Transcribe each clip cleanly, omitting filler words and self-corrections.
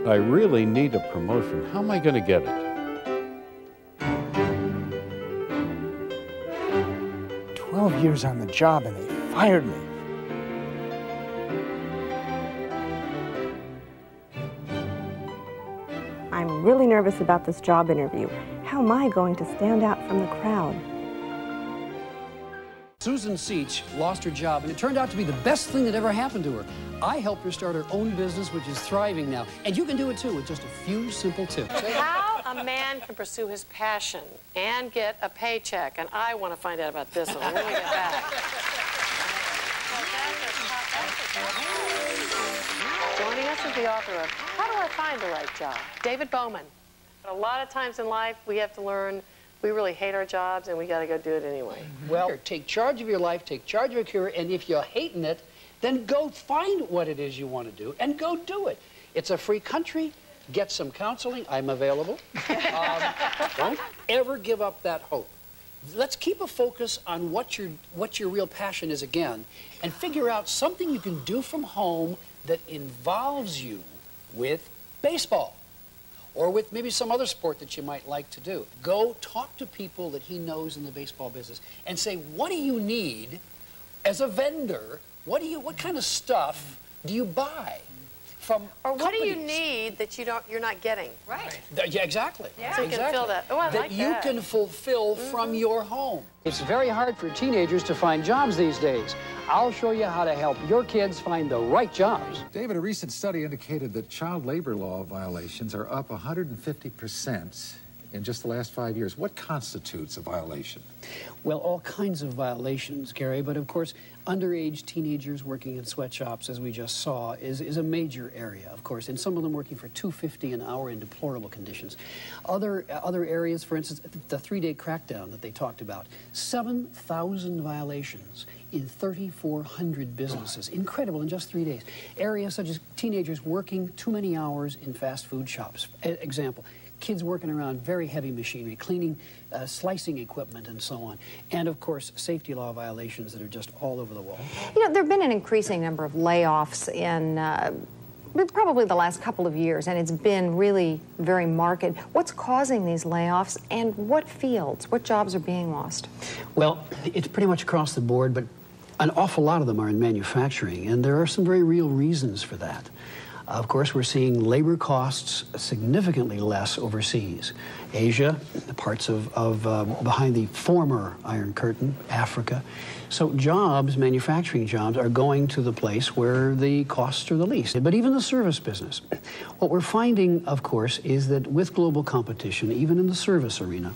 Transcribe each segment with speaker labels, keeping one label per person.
Speaker 1: I really need a promotion. How am I going to get it?
Speaker 2: 12 years on the job and they fired me.
Speaker 3: I'm really nervous about this job interview. How am I going to stand out from the crowd?
Speaker 4: Susan Seach lost her job, and it turned out to be the best thing that ever happened to her. I helped her start her own business, which is thriving now. And you can do it, too, with just a few simple tips.
Speaker 5: How a man can pursue his passion and get a paycheck. And I want to find out about this one when we get back. Joining us is the author of How Do I Find the Right Job? David Bowman. A lot of times in life, we have to learn we really hate our jobs, and we got to go do it anyway.
Speaker 4: Well, take charge of your life, take charge of your career, and if you're hating it, then go find what it is you want to do and go do it. It's a free country. Get some counseling. I'm available. Don't ever give up that hope. Let's keep a focus on what your real passion is again, and figure out something you can do from home that involves you with baseball, or with maybe some other sport that you might like to do. Go talk to people that he knows in the baseball business and say, what do you need as a vendor? What kind of stuff do you buy from
Speaker 5: Or what
Speaker 4: companies?
Speaker 5: do you need that you're not getting?
Speaker 4: Right. Yeah, exactly.
Speaker 5: Yeah. So you can fill that. Oh, I like that.
Speaker 4: You can fulfill from your home. It's very hard for teenagers to find jobs these days. I'll show you how to help your kids find the right jobs.
Speaker 6: David, a recent study indicated that child labor law violations are up 150% in just the last 5 years. What constitutes a violation?
Speaker 4: Well, all kinds of violations, Gary, but of course, underage teenagers working in sweatshops, as we just saw, is a major area, of course, and some of them working for $2.50 an hour in deplorable conditions. Other areas, for instance, the three-day crackdown that they talked about, 7,000 violations in 3,400 businesses. Incredible in just 3 days. Areas such as teenagers working too many hours in fast food shops. Example, kids working around very heavy machinery, cleaning, slicing equipment, and so on. And, of course, safety law violations that are just all over the wall.
Speaker 7: You know, there have been an increasing number of layoffs in probably the last couple of years, and it's been really very marked. What's causing these layoffs, and what fields, what jobs are being lost?
Speaker 4: Well, it's pretty much across the board, but an awful lot of them are in manufacturing, and there are some very real reasons for that. Of course, we're seeing labor costs significantly less overseas. Asia, parts of behind the former Iron Curtain, Africa. So jobs, manufacturing jobs, are going to the place where the costs are the least. But even the service business. What we're finding, of course, is that with global competition, even in the service arena,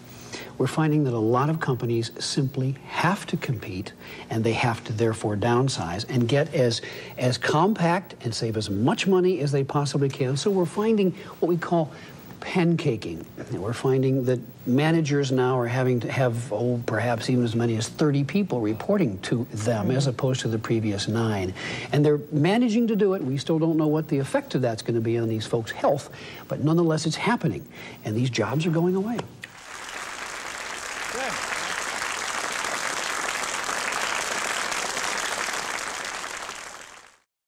Speaker 4: we're finding that a lot of companies simply have to compete, and they have to therefore downsize and get as compact and save as much money as they possibly can. So we're finding what we call pancaking. We're finding that managers now are having to have, perhaps even as many as 30 people reporting to them as opposed to the previous 9. And they're managing to do it. We still don't know what the effect of that's going to be on these folks' health, but nonetheless it's happening, and these jobs are going away.